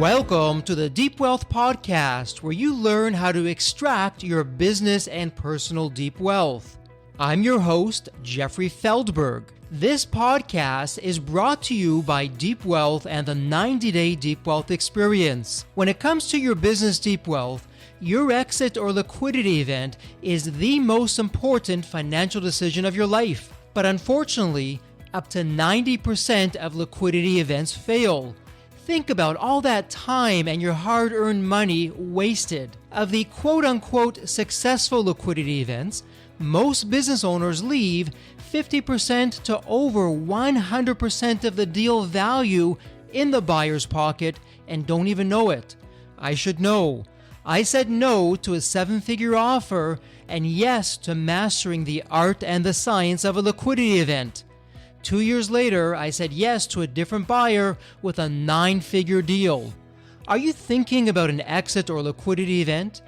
Welcome to the Deep Wealth Podcast, where you learn how to extract your business and personal deep wealth. I'm your host, Jeffrey Feldberg. This podcast is brought to you by Deep Wealth and the 90-Day Deep Wealth Experience. When it comes to your business deep wealth, your exit or liquidity event is the most important financial decision of your life. But unfortunately, up to 90% of liquidity events fail. Think about all that time and your hard-earned money wasted. Of the quote-unquote successful liquidity events, most business owners leave 50% to over 100% of the deal value in the buyer's pocket and don't even know it. I should know. I said no to a seven-figure offer and yes to mastering the art and the science of a liquidity event. 2 years later, I said yes to a different buyer with a 9-figure deal. Are you thinking about an exit or liquidity event?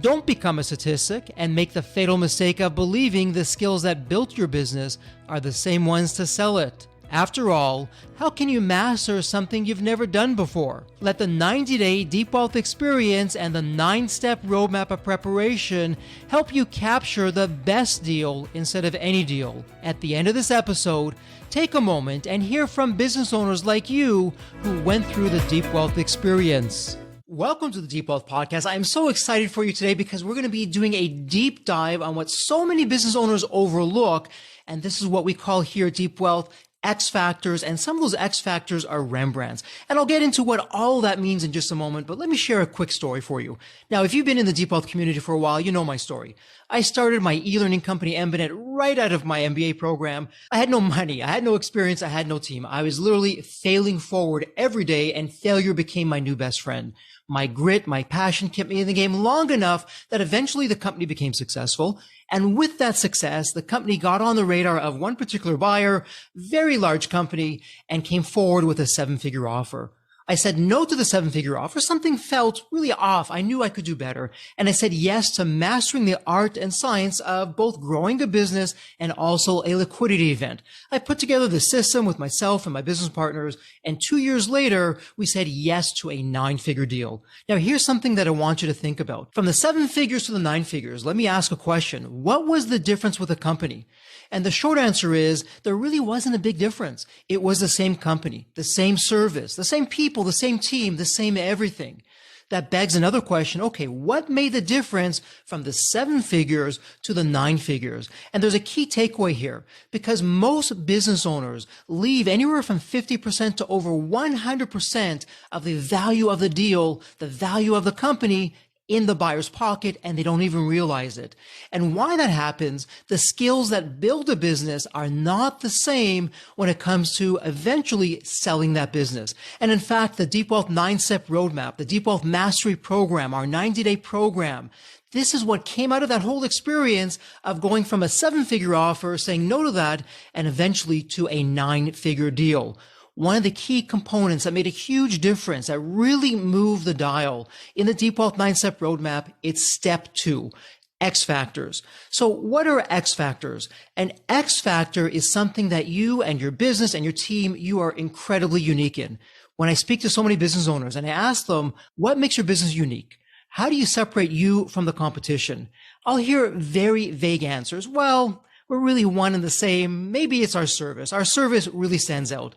Don't become a statistic and make the fatal mistake of believing the skills that built your business are the same ones to sell it. After all, how can you master something you've never done before? Let the 90-Day Deep Wealth Experience and the 9-step roadmap of preparation help you capture the best deal instead of any deal. At the end of this episode, take a moment and hear from business owners like you who went through the Deep Wealth Experience. Welcome to the Deep Wealth Podcast. I am so excited for you today because we're going to be doing a deep dive on what so many business owners overlook, and this is what we call here at Deep Wealth X-Factors, and some of those X-Factors are Rembrandts. And I'll get into what all that means in just a moment, but let me share a quick story for you. Now, if you've been in the Deep Wealth community for a while, you know my story. I started my e-learning company, Embenet, right out of my MBA program. I had no money, I had no experience, I had no team. I was literally failing forward every day, and failure became my new best friend. My grit, my passion kept me in the game long enough that eventually the company became successful. And with that success, the company got on the radar of one particular buyer, very large company, and came forward with a 7-figure offer. I said no to the 7-figure offer. Something felt really off. I knew I could do better. And I said yes to mastering the art and science of both growing a business and also a liquidity event. I put together the system with myself and my business partners. And 2 years later, we said yes to a 9-figure deal. Now, here's something that I want you to think about. From the 7 figures to the 9 figures, let me ask a question. What was the difference with the company? And the short answer is there really wasn't a big difference. It was the same company, the same service, the same people, the same team, the same everything. That begs another question. Okay, what made the difference from the 7 figures to the 9 figures? And there's a key takeaway here because most business owners leave anywhere from 50% to over 100% of the value of the deal, the value of the company in the buyer's pocket, and they don't even realize it. And why that happens, the skills that build a business are not the same when it comes to eventually selling that business. And in fact, the Deep Wealth 9-step roadmap, the Deep Wealth Mastery Program, our 90-day program, this is what came out of that whole experience of going from a 7-figure offer, saying no to that, and eventually to a 9-figure deal. One of the key components that made a huge difference, that really moved the dial in the Deep Wealth 9-step roadmap, it's step 2, X-Factors. So what are X-Factors? An X-Factor is something that you and your business and your team, you are incredibly unique in. When I speak to so many business owners and I ask them, what makes your business unique? How do you separate you from the competition? I'll hear very vague answers. Well, we're really one and the same. Maybe it's our service. Our service really stands out.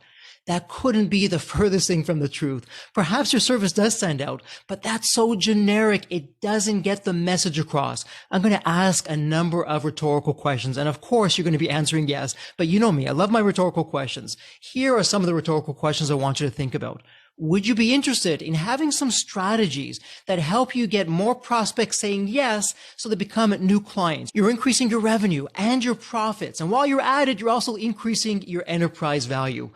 That couldn't be the furthest thing from the truth. Perhaps your service does stand out, but that's so generic. It doesn't get the message across. I'm going to ask a number of rhetorical questions. And of course, you're going to be answering yes, but you know me. I love my rhetorical questions. Here are some of the rhetorical questions I want you to think about. Would you be interested in having some strategies that help you get more prospects saying yes so they become new clients? You're increasing your revenue and your profits. And while you're at it, you're also increasing your enterprise value.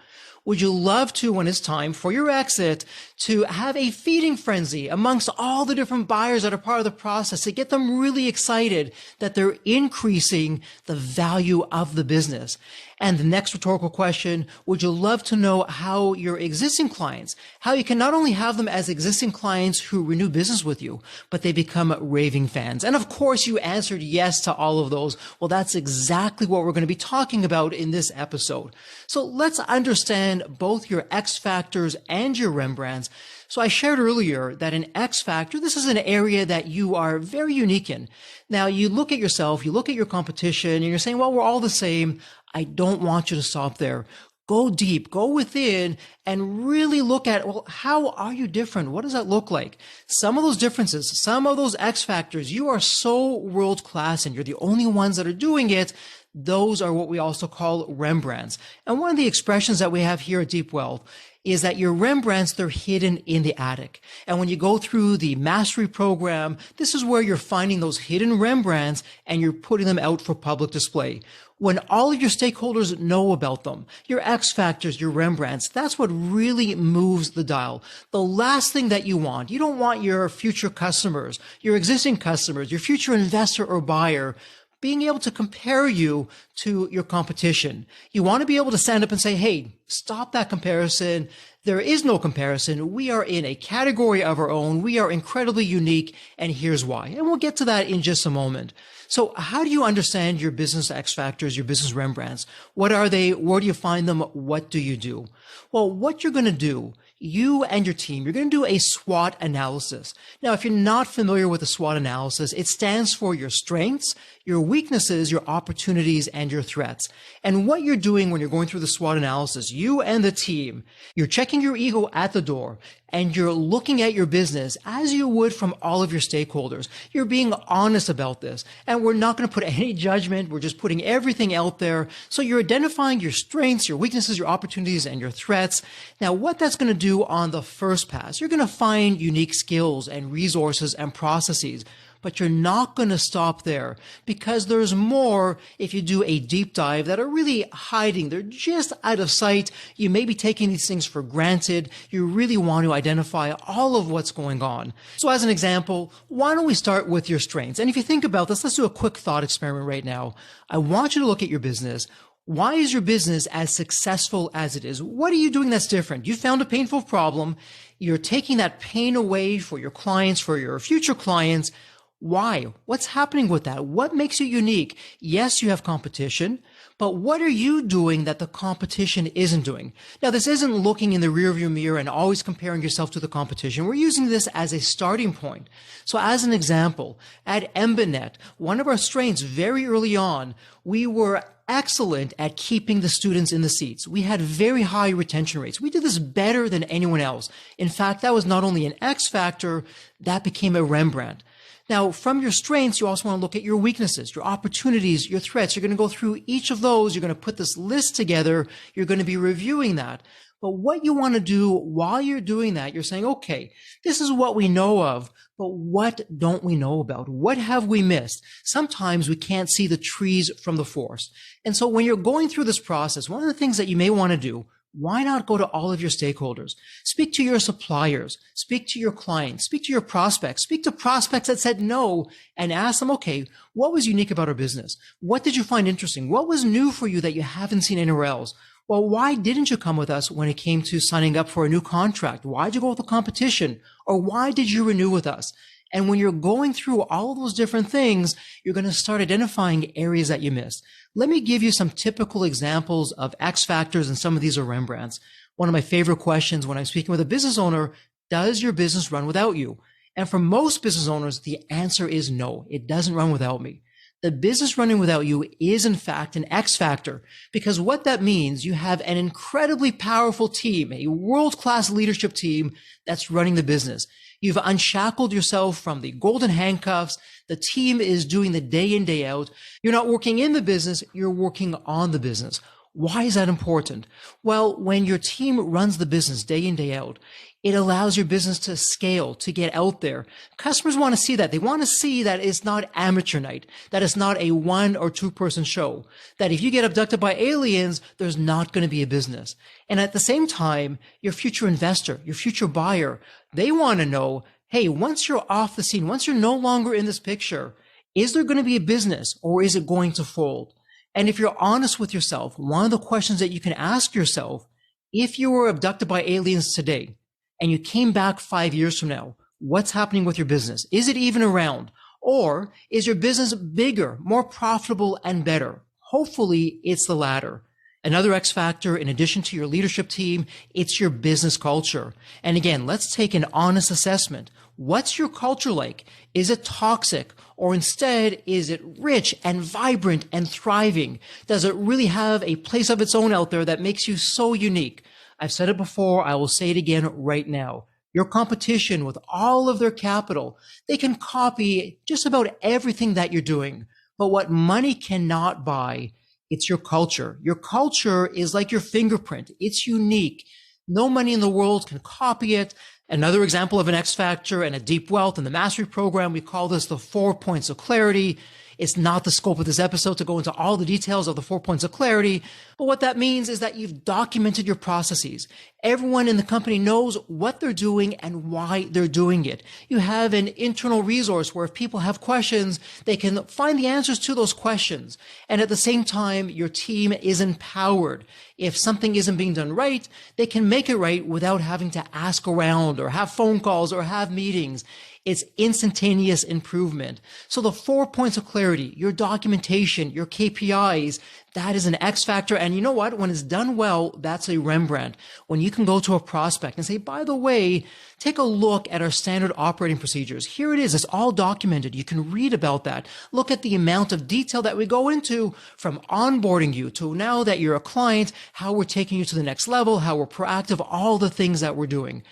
Would you love to, when it's time for your exit, to have a feeding frenzy amongst all the different buyers that are part of the process to get them really excited that they're increasing the value of the business? And the next rhetorical question, would you love to know how your existing clients, how you can not only have them as existing clients who renew business with you, but they become raving fans? And of course, you answered yes to all of those. Well, that's exactly what we're going to be talking about in this episode. So let's understand on both your X factors and your Rembrandts. So I shared earlier that an X factor, this is an area that you are very unique in. Now you look at yourself, you look at your competition, and you're saying, well, we're all the same. I don't want you to stop there. Go deep, go within, and really look at, well, how are you different? What does that look like? Some of those differences, some of those X factors, you are so world-class and you're the only ones that are doing it. Those are what we also call Rembrandts. And one of the expressions that we have here at Deep Wealth is that your Rembrandts, they're hidden in the attic. And when you go through the mastery program, this is where you're finding those hidden Rembrandts and you're putting them out for public display. When all of your stakeholders know about them, your X factors, your Rembrandts, that's what really moves the dial. The last thing that you don't want your future customers, your existing customers, your future investor or buyer being able to compare you to your competition. You want to be able to stand up and say, hey, stop that comparison. There is no comparison. We are in a category of our own. We are incredibly unique, and here's why. And we'll get to that in just a moment. So how do you understand your business X factors, your business Rembrandts? What are they? Where do you find them? What do you do? Well, what you're going to do, you and your team, you're going to do a SWOT analysis. Now, if you're not familiar with the SWOT analysis, it stands for your strengths, your weaknesses, your opportunities, and your threats. And what you're doing when you're going through the SWOT analysis, you and the team, you're checking your ego at the door, and you're looking at your business as you would from all of your stakeholders. You're being honest about this, and we're not going to put any judgment. We're just putting everything out there. So you're identifying your strengths, your weaknesses, your opportunities, and your threats. Now, what that's going to do on the first pass, you're going to find unique skills and resources and processes. But you're not going to stop there, because there's more if you do a deep dive that are really hiding. They're just out of sight. You may be taking these things for granted. You really want to identify all of what's going on. So as an example, why don't we start with your strengths? And if you think about this, let's do a quick thought experiment right now. I want you to look at your business. Why is your business as successful as it is? What are you doing that's different? You found a painful problem. You're taking that pain away for your clients, for your future clients. Why? What's happening with that? What makes you unique? Yes, you have competition, but what are you doing that the competition isn't doing? Now, this isn't looking in the rearview mirror and always comparing yourself to the competition. We're using this as a starting point. So as an example, at Embanet, one of our strengths very early on, we were excellent at keeping the students in the seats. We had very high retention rates. We did this better than anyone else. In fact, that was not only an X factor, that became a Rembrandt. Now, from your strengths, you also want to look at your weaknesses, your opportunities, your threats. You're going to go through each of those. You're going to put this list together. You're going to be reviewing that. But what you want to do while you're doing that, you're saying, okay, this is what we know of, but what don't we know about? What have we missed? Sometimes we can't see the trees from the forest. And so when you're going through this process, one of the things that you may want to do, why not go to all of your stakeholders? Speak to your suppliers, speak to your clients, speak to your prospects, speak to prospects that said no, and ask them, okay, what was unique about our business? What did you find interesting? What was new for you that you haven't seen anywhere else? Well, why didn't you come with us when it came to signing up for a new contract? Why'd you go with the competition? Or why did you renew with us? And when you're going through all of those different things, you're going to start identifying areas that you missed. Let me give you some typical examples of X factors, and some of these are Rembrandts. One of my favorite questions when I'm speaking with a business owner, does your business run without you? And for most business owners, the answer is no, it doesn't run without me. The business running without you is in fact an X factor, because what that means, you have an incredibly powerful team, a world-class leadership team that's running the business. You've unshackled yourself from the golden handcuffs. The team is doing the day in, day out. You're not working in the business, you're working on the business. Why is that important? Well, when your team runs the business day in, day out, it allows your business to scale, to get out there. Customers want to see that. They want to see that it's not amateur night, that it's not a 1 or 2 person show, that if you get abducted by aliens, there's not going to be a business. And at the same time, your future investor, your future buyer, they want to know, hey, once you're off the scene, once you're no longer in this picture, is there going to be a business or is it going to fold? And if you're honest with yourself, one of the questions that you can ask yourself, if you were abducted by aliens today and you came back 5 years from now, what's happening with your business? Is it even around? Or is your business bigger, more profitable, and better? Hopefully it's the latter. Another X factor, in addition to your leadership team, it's your business culture. And again, let's take an honest assessment. What's your culture like? Is it toxic? Or instead, is it rich and vibrant and thriving? Does it really have a place of its own out there that makes you so unique? I've said it before, I will say it again right now. Your competition, with all of their capital, they can copy just about everything that you're doing. But what money cannot buy, it's your culture. Your culture is like your fingerprint. It's unique. No money in the world can copy it. Another example of an X factor and a deep wealth in the mastery program, we call this the 4 points of clarity. It's not the scope of this episode to go into all the details of the 4 points of clarity. But what that means is that you've documented your processes. Everyone in the company knows what they're doing and why they're doing it. You have an internal resource where if people have questions, they can find the answers to those questions. And at the same time, your team is empowered. If something isn't being done right, they can make it right without having to ask around or have phone calls or have meetings. It's instantaneous improvement. So the 4 points of clarity, your documentation, your KPIs, that is an X factor. And you know what? When it's done well, that's a Rembrandt. When you can go to a prospect and say, by the way, take a look at our standard operating procedures. Here it is. It's all documented. You can read about that. Look at the amount of detail that we go into from onboarding you to now that you're a client, how we're taking you to the next level, how we're proactive, all the things that we're doing.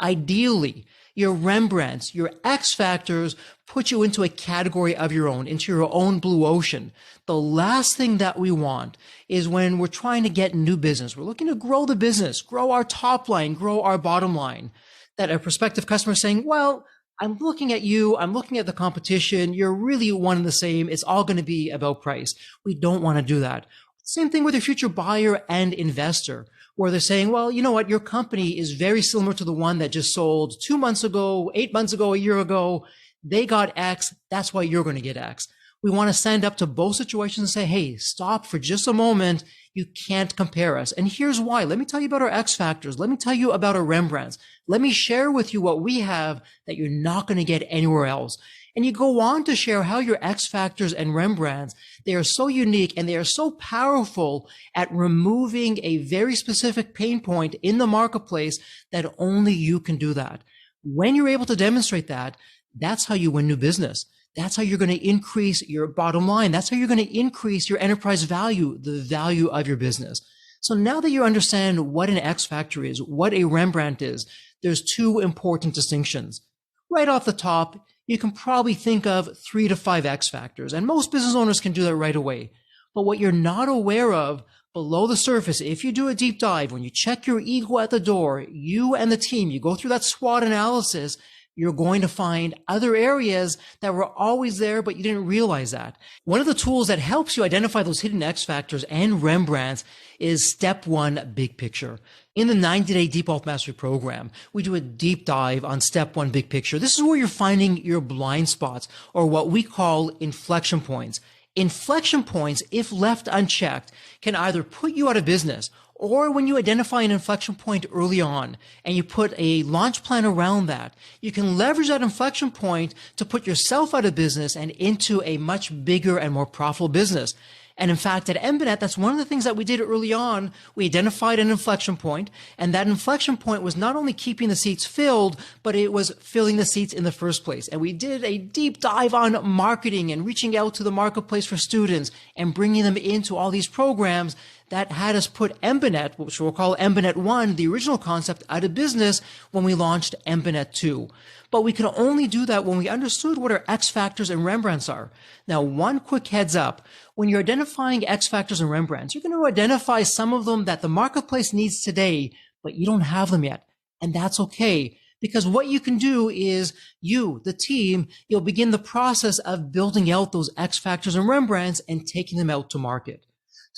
Ideally, your Rembrandts, your X factors put you into a category of your own, into your own blue ocean. The last thing that we want is when we're trying to get new business, we're looking to grow the business, grow our top line, grow our bottom line, that a prospective customer is saying, well, I'm looking at you, I'm looking at the competition, you're really one and the same, it's all going to be about price. We don't want to do that. Same thing with your future buyer and investor, where they're saying, well, you know what, your company is very similar to the one that just sold 2 months ago, 8 months ago, a year ago. They got X. That's why you're going to get X. We want to stand up to both situations and say, hey, stop for just a moment. You can't compare us. And here's why. Let me tell you about our X factors. Let me tell you about our Rembrandts. Let me share with you what we have that you're not going to get anywhere else. And you go on to share how your X factors and Rembrandts, they are so unique and they are so powerful at removing a very specific pain point in the marketplace that only you can do that. When you're able to demonstrate that, that's how you win new business. That's how you're going to increase your bottom line. That's how you're going to increase your enterprise value, the value of your business. So now that you understand what an X factor is, what a Rembrandt is, there's two important distinctions. Right off the top, you can probably think of 3 to 5 X factors, and most business owners can do that right away. But what you're not aware of below the surface, if you do a deep dive, when you check your ego at the door, you and the team, you go through that SWOT analysis, you're going to find other areas that were always there, but you didn't realize that. One of the tools that helps you identify those hidden X factors and Rembrandts is step 1, big picture. In the 90-day Deep Wealth Mastery program, we do a deep dive on step 1, big picture. This is where you're finding your blind spots, or what we call inflection points. Inflection points, if left unchecked, can either put you out of business, or when you identify an inflection point early on and you put a launch plan around that, you can leverage that inflection point to put yourself out of business and into a much bigger and more profitable business. And in fact, at Embinet, that's one of the things that we did early on. We identified an inflection point, and that inflection point was not only keeping the seats filled, but it was filling the seats in the first place. And we did a deep dive on marketing and reaching out to the marketplace for students and bringing them into all these programs that had us put Embinet, which we'll call Embinet 1, the original concept, out of business when we launched Embinet 2. But we could only do that when we understood what our X factors and Rembrandts are. Now, one quick heads up. When you're identifying X factors and Rembrandts, you're going to identify some of them that the marketplace needs today, but you don't have them yet. And that's okay. Because what you can do is you, the team, you'll begin the process of building out those X factors and Rembrandts and taking them out to market.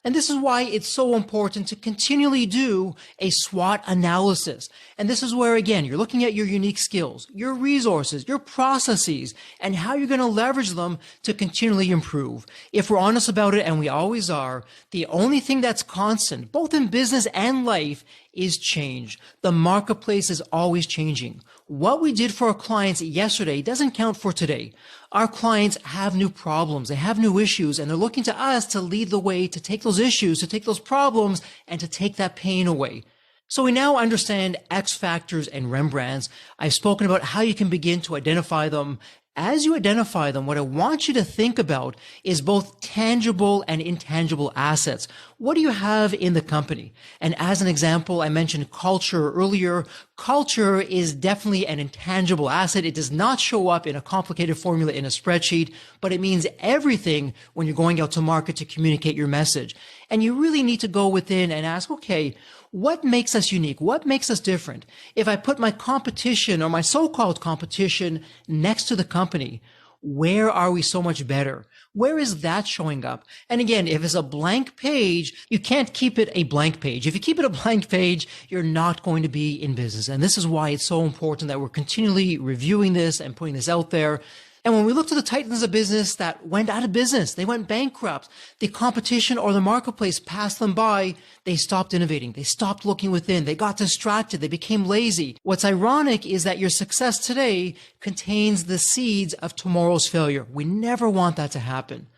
And this is why it's so important to continually do a SWOT analysis. And this is where, again, you're looking at your unique skills, your resources, your processes, and how you're going to leverage them to continually improve. If we're honest about it, and we always are, the only thing that's constant, both in business and life, is change. The marketplace is always changing. What we did for our clients yesterday doesn't count for today. Our clients have new problems, they have new issues, and they're looking to us to lead the way, to take those issues, to take those problems, and to take that pain away. So we now understand X-Factors and Rembrandts. I've spoken about how you can begin to identify them. As you identify them, what I want you to think about is both tangible and intangible assets. What do you have in the company? And as an example, I mentioned culture earlier. Culture is definitely an intangible asset. It does not show up in a complicated formula in a spreadsheet, but it means everything when you're going out to market to communicate your message. And you really need to go within and ask, okay, what makes us unique? What makes us different? If I put my competition or my so-called competition next to the company, where are we so much better? Where is that showing up? And again, if it's a blank page, you can't keep it a blank page. If you keep it a blank page, you're not going to be in business. And this is why it's so important that we're continually reviewing this and putting this out there. And when we look to the titans of business that went out of business, they went bankrupt, the competition or the marketplace passed them by, they stopped innovating, they stopped looking within, they got distracted, they became lazy. What's ironic is that your success today contains the seeds of tomorrow's failure. We never want that to happen.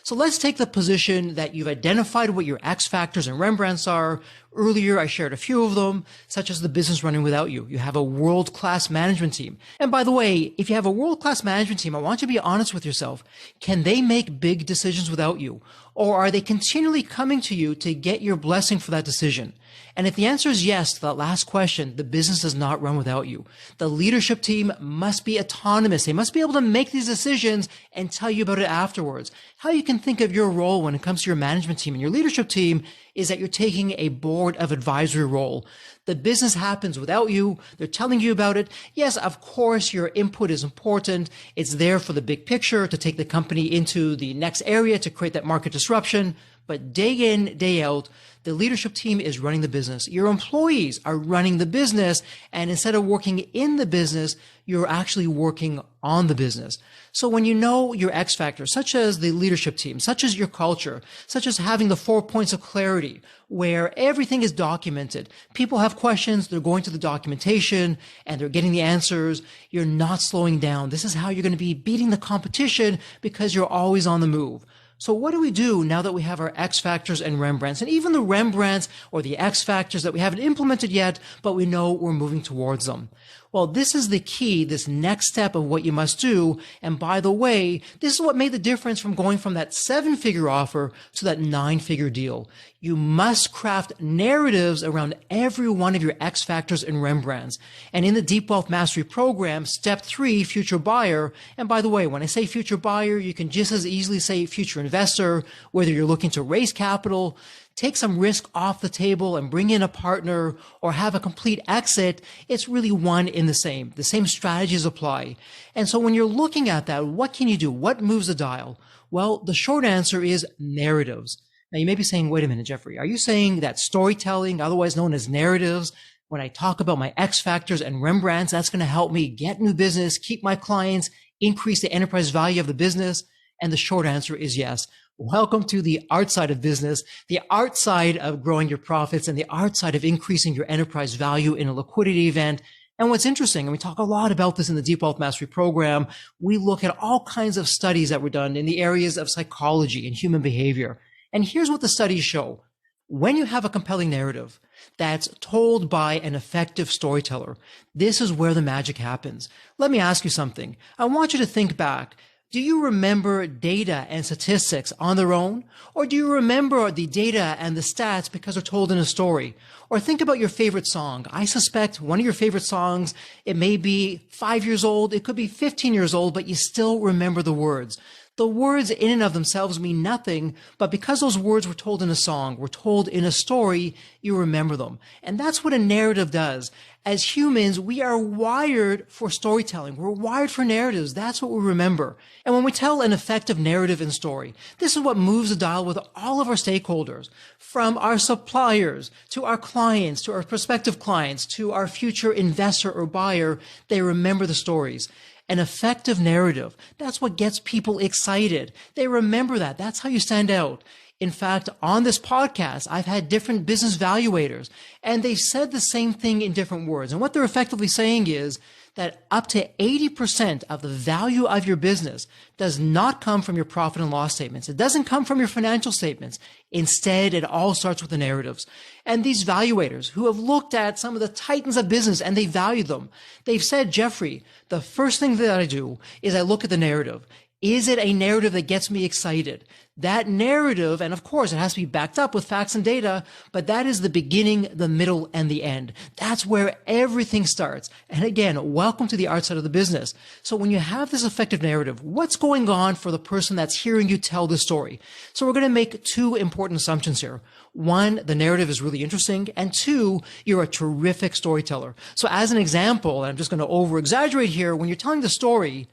So let's take the position that you've identified what your X factors and Rembrandts are. Earlier, I shared a few of them, such as the business running without you. You have a world-class management team. And by the way, if you have a world-class management team, I want you to be honest with yourself. Can they make big decisions without you? Or are they continually coming to you to get your blessing for that decision? And if the answer is yes to that last question, the business does not run without you. The leadership team must be autonomous. They must be able to make these decisions and tell you about it afterwards. How you can think of your role when it comes to your management team and your leadership team is that you're taking a board of advisory role. The business happens without you. They're telling you about it. Yes, of course, your input is important. It's there for the big picture to take the company into the next area to create that market disruption. But day in, day out, the leadership team is running the business. Your employees are running the business. And instead of working in the business, you're actually working on the business. So when you know your X factors, such as the leadership team, such as your culture, such as having the 4 points of clarity, where everything is documented, people have questions, they're going to the documentation and they're getting the answers. You're not slowing down. This is how you're going to be beating the competition because you're always on the move. So what do we do now that we have our X factors and Rembrandts, and even the Rembrandts or the X factors that we haven't implemented yet, but we know we're moving towards them? Well, this is the key, this next step of what you must do. And by the way, this is what made the difference from going from that 7-figure offer to that 9-figure deal. You must craft narratives around every one of your X factors and Rembrandts. And in the Deep Wealth Mastery Program, step 3, future buyer. And by the way, when I say future buyer, you can just as easily say future investor, whether you're looking to raise capital, take some risk off the table and bring in a partner or have a complete exit. It's really one in the same. The same strategies apply. And so when you're looking at that, what can you do? What moves the dial? Well, the short answer is narratives. Now you may be saying, wait a minute, Jeffrey, are you saying that storytelling, otherwise known as narratives, when I talk about my X factors and Rembrandts, that's going to help me get new business, keep my clients, increase the enterprise value of the business? And the short answer is yes. Welcome to the art side of business, the art side of growing your profits, and the art side of increasing your enterprise value in a liquidity event. And what's interesting, and we talk a lot about this in the Deep Wealth Mastery Program, we look at all kinds of studies that were done in the areas of psychology and human behavior. And here's what the studies show. When you have a compelling narrative that's told by an effective storyteller, this is where the magic happens. Let me ask you something. I want you to think back. Do you remember data and statistics on their own? Or do you remember the data and the stats because they're told in a story? Or think about your favorite song. I suspect one of your favorite songs, it may be 5 years old, it could be 15 years old, but you still remember the words. The words in and of themselves mean nothing, but because those words were told in a song, were told in a story, you remember them. And that's what a narrative does. As humans, we are wired for storytelling. We're wired for narratives. That's what we remember. And when we tell an effective narrative and story, this is what moves the dial with all of our stakeholders, from our suppliers to our clients, to our prospective clients, to our future investor or buyer. They remember the stories. An effective narrative, that's what gets people excited. They remember that. That's how you stand out. In fact, on this podcast, I've had different business valuators, and they've said the same thing in different words. And what they're effectively saying is that up to 80% of the value of your business does not come from your profit and loss statements. It doesn't come from your financial statements. Instead, it all starts with the narratives. And these valuators who have looked at some of the titans of business and they value them, they've said, Jeffrey, the first thing that I do is I look at the narrative. Is it a narrative that gets me excited? That narrative, and of course it has to be backed up with facts and data, but that is the beginning, the middle, and the end. That's where everything starts. And again, welcome to the art side of the business. So when you have this effective narrative, what's going on for the person that's hearing you tell the story? So we're going to make two important assumptions here. One, the narrative is really interesting, and two, you're a terrific storyteller. So as an example, and I'm just going to over-exaggerate here, when you're telling the story,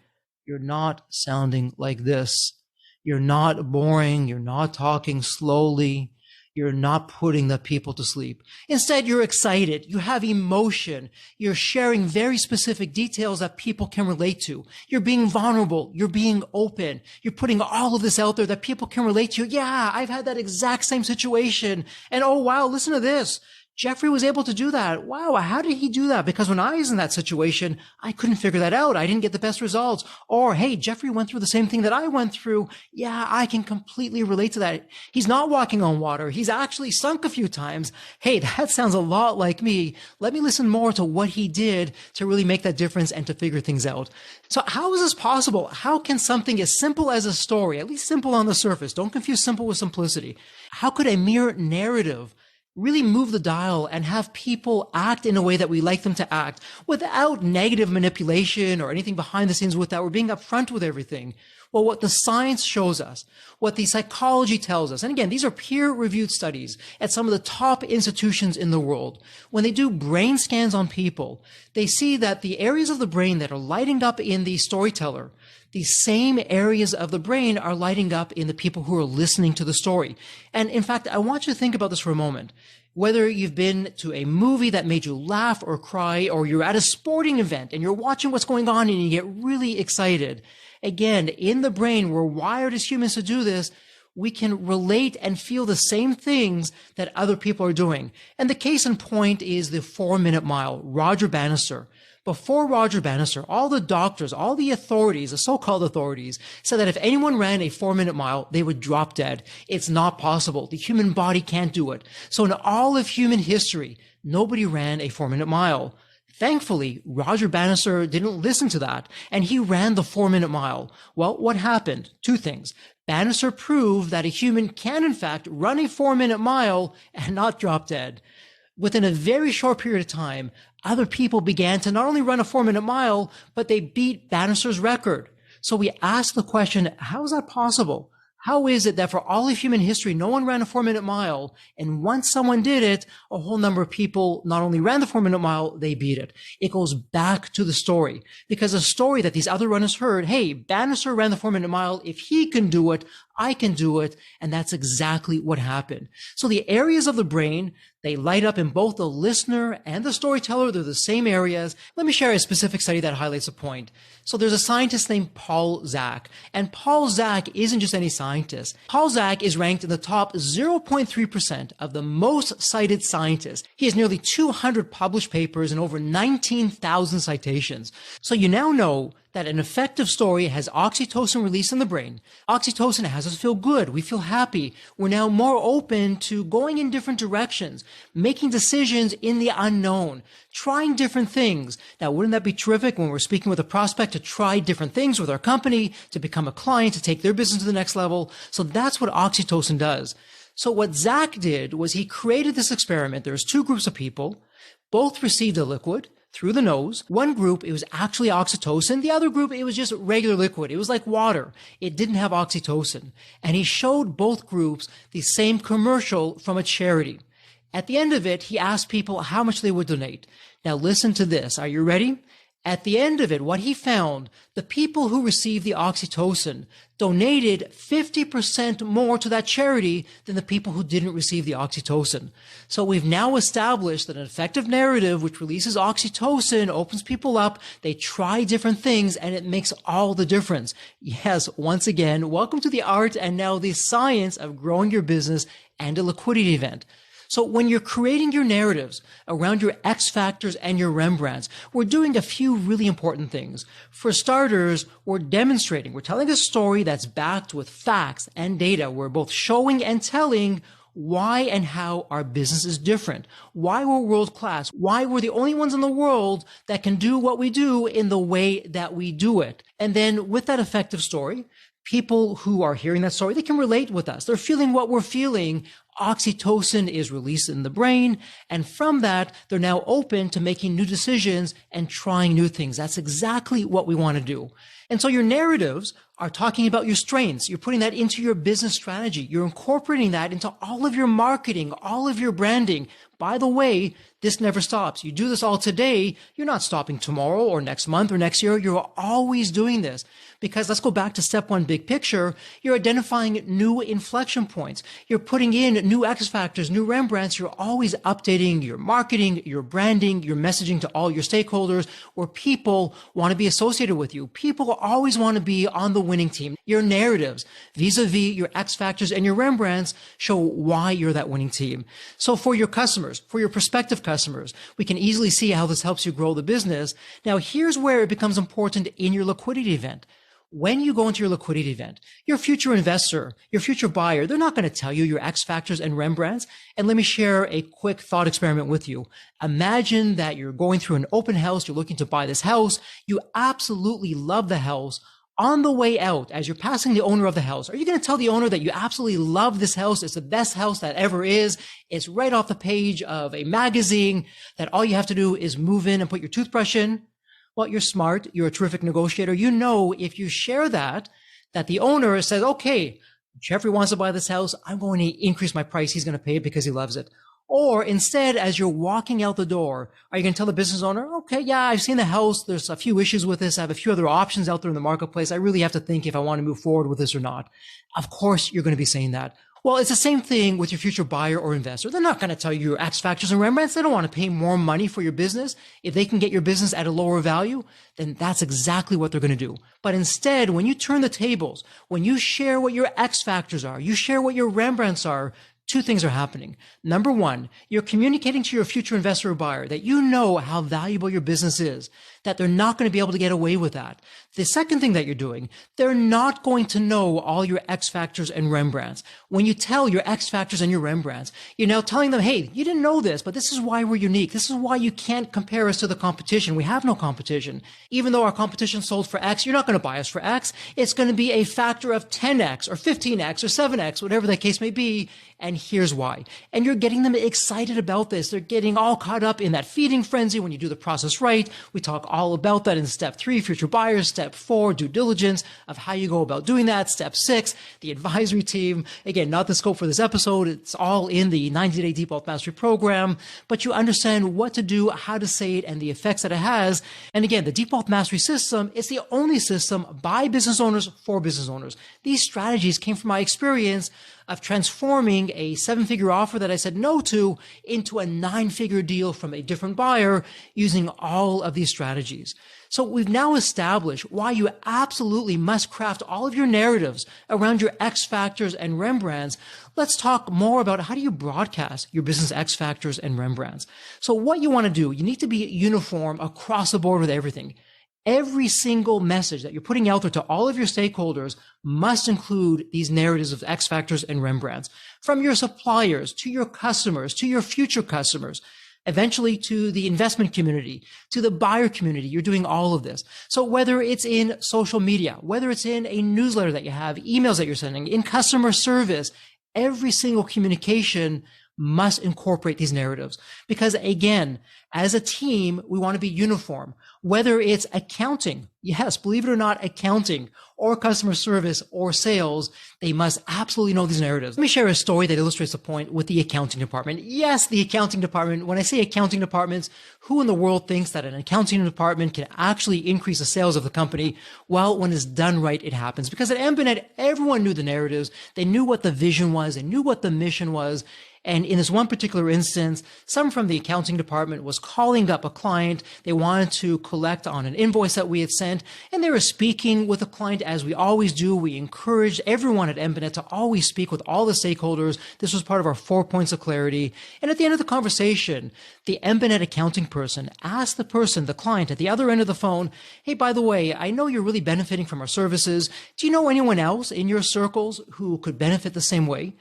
you're not sounding like this. You're not boring. You're not talking slowly. You're not putting the people to sleep. Instead, you're excited. You have emotion. You're sharing very specific details that people can relate to. You're being vulnerable. You're being open. You're putting all of this out there that people can relate to. Yeah, I've had that exact same situation. And oh, wow, listen to this. Jeffrey was able to do that. Wow, how did he do that? Because when I was in that situation, I couldn't figure that out. I didn't get the best results. Or, hey, Jeffrey went through the same thing that I went through. Yeah, I can completely relate to that. He's not walking on water. He's actually sunk a few times. Hey, that sounds a lot like me. Let me listen more to what he did to really make that difference and to figure things out. So how is this possible? How can something as simple as a story, at least simple on the surface, don't confuse simple with simplicity, how could a mere narrative really move the dial and have people act in a way that we like them to act without negative manipulation or anything behind the scenes with that? We're being upfront with everything. Well, what the science shows us, what the psychology tells us, and again, these are peer-reviewed studies at some of the top institutions in the world. When they do brain scans on people, they see that the areas of the brain that are lighting up in the storyteller, the same areas of the brain are lighting up in the people who are listening to the story. And in fact, I want you to think about this for a moment. Whether you've been to a movie that made you laugh or cry, or you're at a sporting event and you're watching what's going on and you get really excited. Again, in the brain, we're wired as humans to do this. We can relate and feel the same things that other people are doing. And the case in point is the 4-minute mile, Roger Bannister. Before Roger Bannister, all the doctors, all the authorities, the so-called authorities, said that if anyone ran a 4-minute mile, they would drop dead. It's not possible. The human body can't do it. So in all of human history, nobody ran a 4-minute mile. Thankfully, Roger Bannister didn't listen to that, and he ran the 4-minute mile. Well, what happened? Two things. Bannister proved that a human can, in fact, run a 4-minute mile and not drop dead. Within a very short period of time, other people began to not only run a 4-minute mile, but they beat Bannister's record. So we asked the question, how is that possible? How is it that for all of human history, no one ran a 4-minute mile, and once someone did it, a whole number of people not only ran the 4-minute mile, they beat it. It goes back to the story, because the story that these other runners heard, hey, Bannister ran the 4-minute mile. If he can do it, I can do it. And that's exactly what happened. So the areas of the brain, they light up in both the listener and the storyteller. They're the same areas. Let me share a specific study that highlights a point. So there's a scientist named Paul Zak, and Paul Zak isn't just any scientist. Paul Zak is ranked in the top 0.3% of the most cited scientists. He has nearly 200 published papers and over 19,000 citations. So you now know that an effective story has oxytocin released in the brain. Oxytocin has us feel good. We feel happy. We're now more open to going in different directions, making decisions in the unknown, trying different things. Now, wouldn't that be terrific when we're speaking with a prospect to try different things with our company, to become a client, to take their business to the next level? So that's what oxytocin does. So what Zak did was he created this experiment. There's two groups of people. Both received a liquid through the nose. One group, it was actually oxytocin. The other group, it was just regular liquid. It was like water. It didn't have oxytocin. And he showed both groups the same commercial from a charity. At the end of it, he asked people how much they would donate. Now listen to this. Are you ready? At the end of it, what he found, the people who received the oxytocin donated 50% more to that charity than the people who didn't receive the oxytocin. So we've now established that an effective narrative which releases oxytocin opens people up, they try different things, and it makes all the difference. Yes, once again, welcome to the art and now the science of growing your business and a liquidity event. So when you're creating your narratives around your X-Factors and your Rembrandts, we're doing a few really important things. For starters, we're demonstrating, we're telling a story that's backed with facts and data. We're both showing and telling why and how our business is different, why we're world-class, why we're the only ones in the world that can do what we do in the way that we do it. And then with that effective story, people who are hearing that story, they can relate with us. They're feeling what we're feeling. Oxytocin is released in the brain. And from that, they're now open to making new decisions and trying new things. That's exactly what we want to do. And so your narratives are talking about your strengths. You're putting that into your business strategy. You're incorporating that into all of your marketing, all of your branding. By the way, this never stops. You do this all today. You're not stopping tomorrow or next month or next year. You're always doing this because let's go back to step one, big picture. You're identifying new inflection points. You're putting in new X factors, new Rembrandts. You're always updating your marketing, your branding, your messaging to all your stakeholders where people want to be associated with you. People always want to be on the winning team. Your narratives vis-a-vis your X factors and your Rembrandts show why you're that winning team. So for your customers, for your prospective customers, we can easily see how this helps you grow the business. Now, here's where it becomes important in your liquidity event. When you go into your liquidity event, your future investor, your future buyer, they're not going to tell you your X factors and Rembrandts. And let me share a quick thought experiment with you. Imagine that you're going through an open house. You're looking to buy this house. You absolutely love the house. On the way out, as you're passing the owner of the house, are you going to tell the owner that you absolutely love this house? It's the best house that ever is. It's right off the page of a magazine that all you have to do is move in and put your toothbrush in? Well, you're smart. You're a terrific negotiator. You know, if you share that the owner says, okay, Jeffrey wants to buy this house. I'm going to increase my price. He's going to pay it because he loves it. Or instead, as you're walking out the door, are you going to tell the business owner, okay, yeah, I've seen the house. There's a few issues with this. I have a few other options out there in the marketplace. I really have to think if I want to move forward with this or not. Of course, you're going to be saying that. Well, it's the same thing with your future buyer or investor. They're not going to tell you your X factors and Rembrandts. They don't want to pay more money for your business. If they can get your business at a lower value, then that's exactly what they're going to do. But instead, when you turn the tables, when you share what your X factors are, you share what your Rembrandts are, two things are happening. Number one, you're communicating to your future investor or buyer that you know how valuable your business is, that they're not going to be able to get away with that. The second thing that you're doing, they're not going to know all your X factors and Rembrandts. When you tell your X factors and your Rembrandts, you're now telling them, hey, you didn't know this, but this is why we're unique. This is why you can't compare us to the competition. We have no competition. Even though our competition sold for X, you're not going to buy us for X. It's going to be a factor of 10X or 15X or 7X, whatever the case may be. And here's why. And you're getting them excited about this. They're getting all caught up in that feeding frenzy when you do the process right. We talk all about that in step 3, future buyers, step 4, due diligence of how you go about doing that. Step 6, the advisory team. Again, not the scope for this episode. It's all in the 90-day Deep Wealth Mastery program, but you understand what to do, how to say it, and the effects that it has. And again, the Deep Wealth Mastery system is the only system by business owners for business owners. These strategies came from my experience of transforming a 7-figure offer that I said no to into a 9-figure deal from a different buyer using all of these strategies. So we've now established why you absolutely must craft all of your narratives around your X factors and Rembrandts. Let's talk more about how do you broadcast your business X factors and Rembrandts. So what you want to do, you need to be uniform across the board with everything. Every single message that you're putting out there to all of your stakeholders must include these narratives of X factors and Rembrandts, from your suppliers to your customers, to your future customers, eventually to the investment community, to the buyer community. You're doing all of this. So whether it's in social media, whether it's in a newsletter that you have, emails that you're sending, in customer service, every single communication must incorporate these narratives. Because again, as a team, we want to be uniform. Whether it's accounting, yes, believe it or not, accounting, or customer service or sales, they must absolutely know these narratives. Let me share a story that illustrates the point with the accounting department. Yes, the accounting department. When I say accounting departments, who in the world thinks that an accounting department can actually increase the sales of the company? Well, when it's done right, it happens. Because at Embanet, everyone knew the narratives. They knew what the vision was. They knew what the mission was. And in this one particular instance, someone from the accounting department was calling up a client. They wanted to collect on an invoice that we had sent, and they were speaking with the client as we always do. We encouraged everyone at Embanet to always speak with all the stakeholders. This was part of our 4 points of clarity. And at the end of the conversation, the Embanet accounting person asked the person, the client at the other end of the phone, hey, by the way, I know you're really benefiting from our services. Do you know anyone else in your circles who could benefit the same way?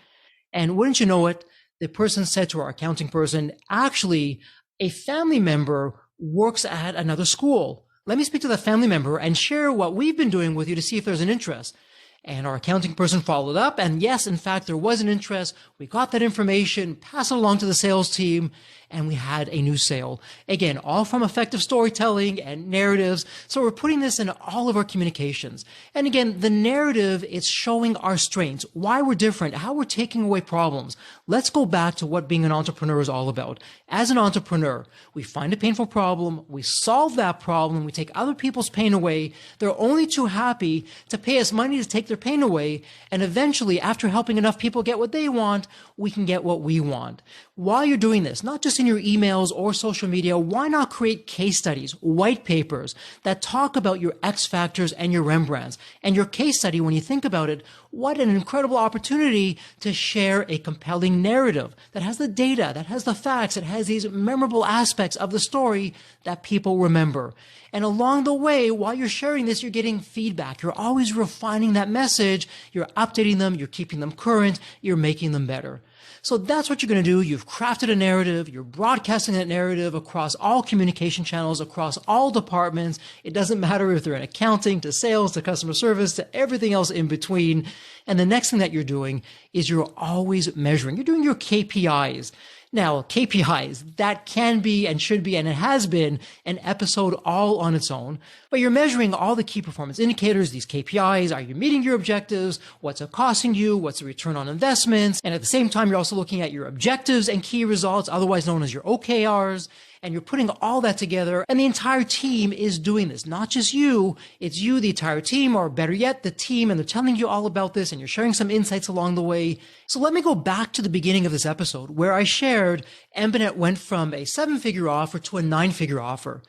And wouldn't you know it, the person said to our accounting person, actually, a family member works at another school. Let me speak to that family member and share what we've been doing with you to see if there's an interest. And our accounting person followed up. And yes, in fact, there was an interest. We got that information, passed it along to the sales team, and we had a new sale. Again, all from effective storytelling and narratives. So we're putting this in all of our communications. And again, the narrative is showing our strengths, why we're different, how we're taking away problems. Let's go back to what being an entrepreneur is all about. As an entrepreneur, we find a painful problem, we solve that problem, we take other people's pain away. They're only too happy to pay us money to take their pain away. And eventually, after helping enough people get what they want, we can get what we want. While you're doing this, not just in your emails or social media, why not create case studies, white papers that talk about your X-Factors and your Rembrandts? And your case study, when you think about it, what an incredible opportunity to share a compelling narrative that has the data, that has the facts, that has these memorable aspects of the story that people remember. And along the way, while you're sharing this, you're getting feedback. You're always refining that message. You're updating them. You're keeping them current. You're making them better. So that's what you're going to do. You've crafted a narrative. You're broadcasting that narrative across all communication channels, across all departments. It doesn't matter if they're in accounting, to sales, to customer service, to everything else in between. And the next thing that you're doing is you're always measuring. You're doing your KPIs. Now, KPIs, that can be and should be, and it has been, an episode all on its own, but you're measuring all the key performance indicators, these KPIs. Are you meeting your objectives? What's it costing you? What's the return on investments? And at the same time, you're also looking at your objectives and key results, otherwise known as your OKRs. And you're putting all that together, and the entire team is doing this. Not just you, it's you, the entire team, or better yet, the team, and they're telling you all about this, and you're sharing some insights along the way. So let me go back to the beginning of this episode, where I shared Embanet went from a 7-figure offer to a 9-figure offer.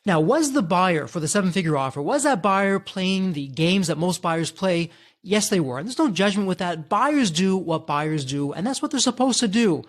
Now, was the buyer for the 7-figure offer, was that buyer playing the games that most buyers play? Yes, they were. And there's no judgment with that. Buyers do what buyers do, and that's what they're supposed to do.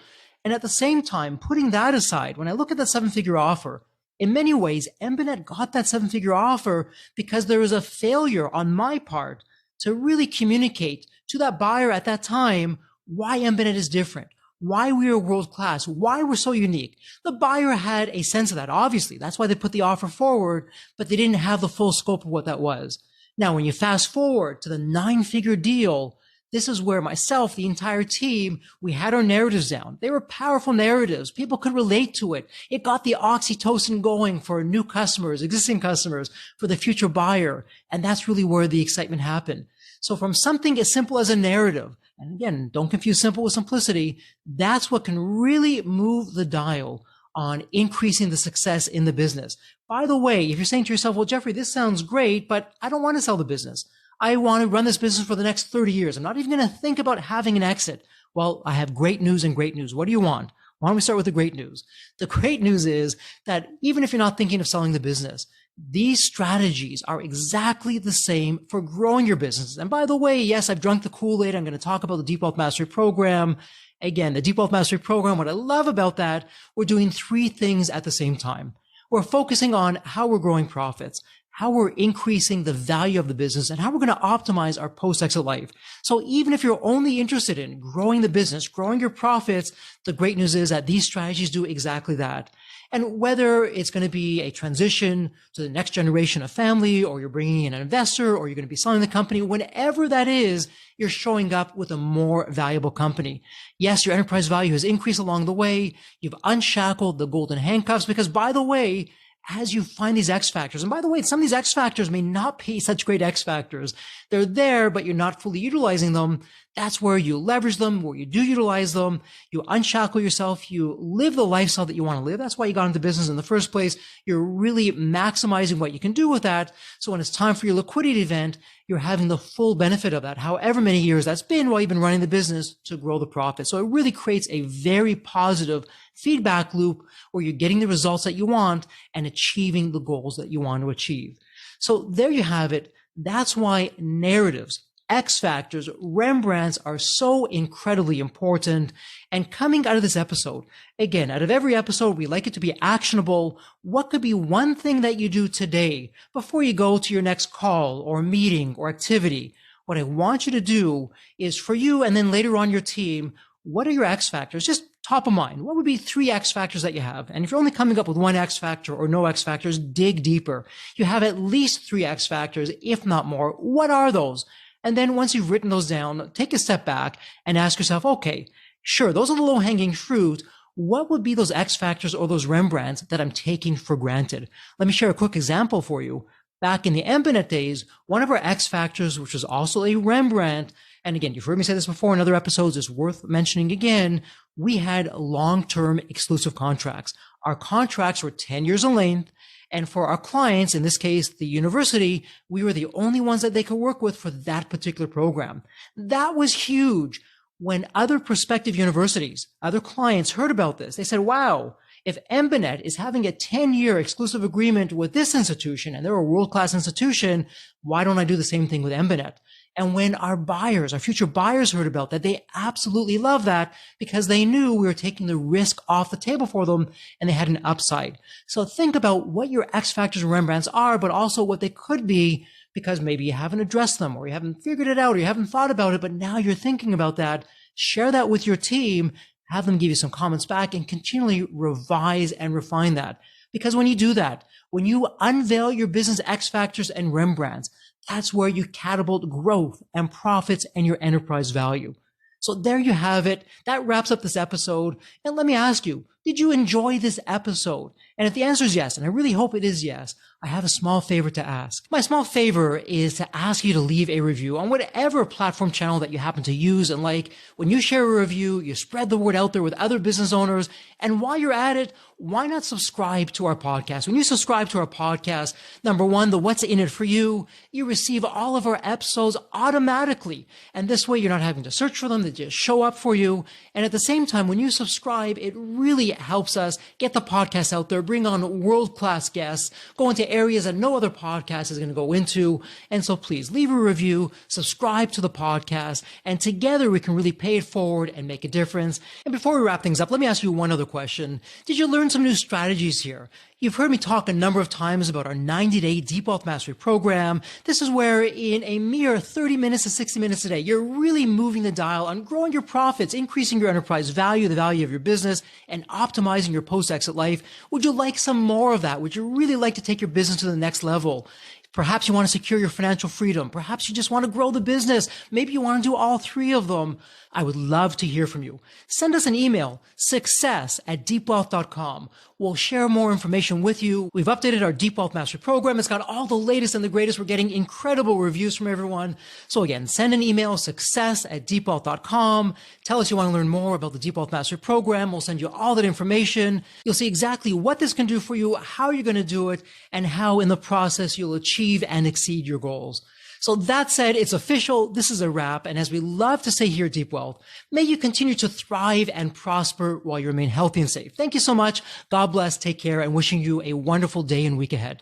And at the same time, putting that aside, when I look at that 7-figure offer, in many ways, Embanet got that 7-figure offer because there was a failure on my part to really communicate to that buyer at that time why Embanet is different, why we are world-class, why we're so unique. The buyer had a sense of that, obviously. That's why they put the offer forward, but they didn't have the full scope of what that was. Now, when you fast forward to the 9-figure deal, this is where myself, the entire team, we had our narratives down. They were powerful narratives. People could relate to it. It got the oxytocin going for new customers, existing customers, for the future buyer. And that's really where the excitement happened. So from something as simple as a narrative, and again, don't confuse simple with simplicity, that's what can really move the dial on increasing the success in the business. By the way, if you're saying to yourself, well, Jeffrey, this sounds great, but I don't want to sell the business. I want to run this business for the next 30 years. I'm not even going to think about having an exit. Well, I have great news and great news. What do you want? Why don't we start with the great news? The great news is that even if you're not thinking of selling the business, these strategies are exactly the same for growing your business. And by the way, yes, I've drunk the Kool-Aid. I'm going to talk about the Deep Wealth Mastery Program. Again, the Deep Wealth Mastery Program, what I love about that, we're doing 3 things at the same time. We're focusing on how we're growing profits, how we're increasing the value of the business, and how we're going to optimize our post-exit life. So even if you're only interested in growing the business, growing your profits, the great news is that these strategies do exactly that. And whether it's going to be a transition to the next generation of family, or you're bringing in an investor, or you're going to be selling the company, whenever that is, you're showing up with a more valuable company. Yes, your enterprise value has increased along the way. You've unshackled the golden handcuffs because, by the way, as you find these X factors, and by the way, some of these X factors may not be such great X factors. They're there, but you're not fully utilizing them. That's where you leverage them, where you do utilize them. You unshackle yourself. You live the lifestyle that you want to live. That's why you got into business in the first place. You're really maximizing what you can do with that. So when it's time for your liquidity event, you're having the full benefit of that, however many years that's been while you've been running the business to grow the profit. So it really creates a very positive feedback loop where you're getting the results that you want and achieving the goals that you want to achieve. So there you have it. That's why narratives, X factors, Rembrandts are so incredibly important. And coming out of this episode, again, out of every episode, we like it to be actionable. What could be one thing that you do today before you go to your next call or meeting or activity? What I want you to do is for you, and then later on your team, what are your X factors? Just top of mind. What would be 3 X factors that you have? And if you're only coming up with 1 X factor or no X factors, dig deeper. You have at least 3 X factors, if not more. What are those? And then once you've written those down, take a step back and ask yourself, okay, sure, those are the low-hanging fruit. What would be those X factors or those Rembrandts that I'm taking for granted? Let me share a quick example for you. Back in the Embenet days, one of our X factors, which was also a Rembrandt, and again, you've heard me say this before in other episodes, it's worth mentioning again, we had long-term exclusive contracts. Our contracts were 10 years in length. And for our clients, in this case, the university, we were the only ones that they could work with for that particular program. That was huge. When other prospective universities, other clients heard about this, they said, wow, if Embenet is having a 10-year exclusive agreement with this institution, and they're a world-class institution, why don't I do the same thing with Embenet? And when our buyers, our future buyers heard about that, they absolutely loved that because they knew we were taking the risk off the table for them and they had an upside. So think about what your X factors and Rembrandts are, but also what they could be, because maybe you haven't addressed them or you haven't figured it out or you haven't thought about it, but now you're thinking about that. Share that with your team, have them give you some comments back, and continually revise and refine that. Because when you do that, when you unveil your business X factors and Rembrandts, that's where you catapult growth and profits and your enterprise value. So there you have it. That wraps up this episode. And let me ask you, did you enjoy this episode? And if the answer is yes, and I really hope it is yes, I have a small favor to ask. My small favor is to ask you to leave a review on whatever platform channel that you happen to use. And like, when you share a review, you spread the word out there with other business owners. And while you're at it, why not subscribe to our podcast? When you subscribe to our podcast, number one, the What's in It for You, you receive all of our episodes automatically. And this way you're not having to search for them. They just show up for you. And at the same time, when you subscribe, it really helps us get the podcast out there, bring on world-class guests, go into areas that no other podcast is going to go into. And so please leave a review, subscribe to the podcast, and together we can really pay it forward and make a difference. And before we wrap things up, let me ask you one other question. Did you learn some new strategies here? You've heard me talk a number of times about our 90-day Deep Wealth Mastery program. This is where in a mere 30 minutes to 60 minutes a day, you're really moving the dial on growing your profits, increasing your enterprise value, the value of your business, and optimizing your post-exit life. Would you like some more of that? Would you really like to take your business to the next level? Perhaps you want to secure your financial freedom. Perhaps you just want to grow the business. Maybe you want to do all 3 of them. I would love to hear from you. Send us an email, success@deepwealth.com. We'll share more information with you. We've updated our Deep Wealth Mastery program. It's got all the latest and the greatest. We're getting incredible reviews from everyone. So again, send an email, success@deepwealth.com. Tell us you want to learn more about the Deep Wealth Mastery program. We'll send you all that information. You'll see exactly what this can do for you, how you're going to do it, and how in the process you'll achieve and exceed your goals. So that said, it's official. This is a wrap. And as we love to say here at Deep Wealth, may you continue to thrive and prosper while you remain healthy and safe. Thank you so much. God bless. Take care, and wishing you a wonderful day and week ahead.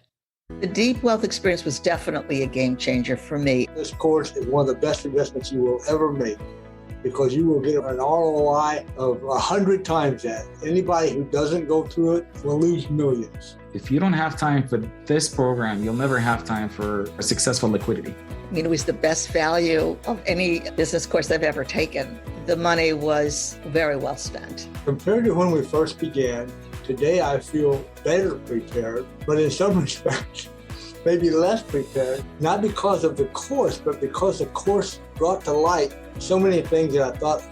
The Deep Wealth experience was definitely a game changer for me. This course is one of the best investments you will ever make. because you will get an ROI of 100 times that. Anybody who doesn't go through it will lose millions. If you don't have time for this program, you'll never have time for a successful liquidity. I mean, it was the best value of any business course I've ever taken. The money was very well spent. Compared to when we first began, today I feel better prepared, but in some respects, maybe less prepared, not because of the course, but because the course brought to light so many things that I thought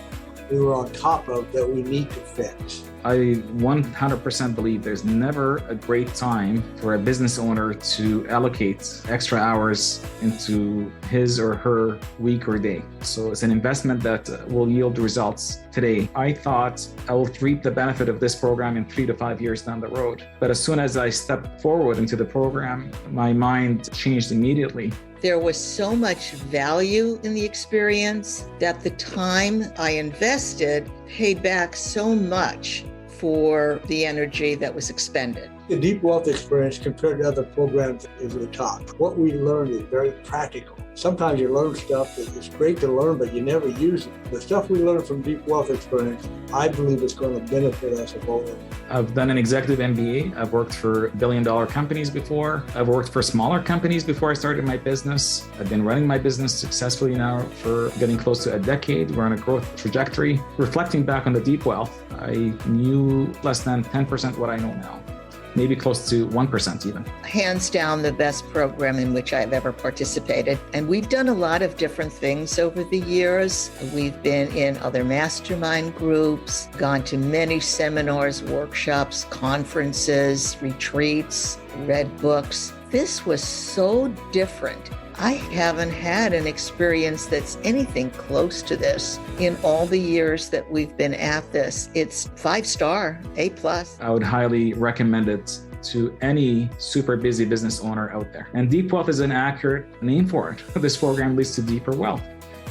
we were on top of that we need to fix. I 100% believe there's never a great time for a business owner to allocate extra hours into his or her week or day. So it's an investment that will yield results today. I thought I will reap the benefit of this program in 3 to 5 years down the road. But as soon as I stepped forward into the program, my mind changed immediately. There was so much value in the experience that the time I invested paid back so much for the energy that was expended. The Deep Wealth experience compared to other programs is the top. What we learned is very practical. Sometimes you learn stuff that is great to learn, but you never use it. The stuff we learned from Deep Wealth experience, I believe is going to benefit us both. I've done an executive MBA. I've worked for billion-dollar companies before. I've worked for smaller companies before I started my business. I've been running my business successfully now for getting close to a decade. We're on a growth trajectory. Reflecting back on the Deep Wealth, I knew less than 10% what I know now. Maybe close to 1% even. Hands down, the best program in which I've ever participated. And we've done a lot of different things over the years. We've been in other mastermind groups, gone to many seminars, workshops, conferences, retreats, read books. This was so different. I haven't had an experience that's anything close to this in all the years that we've been at this. It's 5-star, A+. I would highly recommend it to any super busy business owner out there. And Deep Wealth is an accurate name for it. This program leads to deeper wealth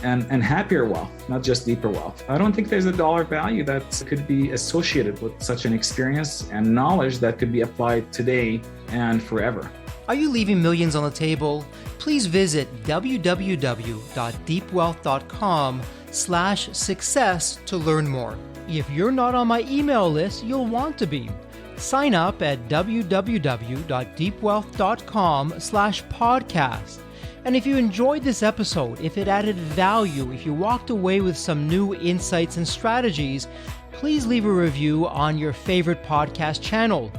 and happier wealth, not just deeper wealth. I don't think there's a dollar value that could be associated with such an experience and knowledge that could be applied today and forever. Are you leaving millions on the table? Please visit www.deepwealth.com/success to learn more. If you're not on my email list, you'll want to be. Sign up at www.deepwealth.com/podcast. And if you enjoyed this episode, if it added value, if you walked away with some new insights and strategies, please leave a review on your favorite podcast channel.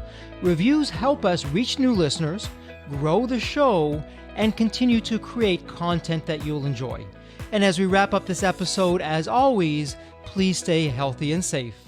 Reviews help us reach new listeners, grow the show, and continue to create content that you'll enjoy. And as we wrap up this episode, as always, please stay healthy and safe.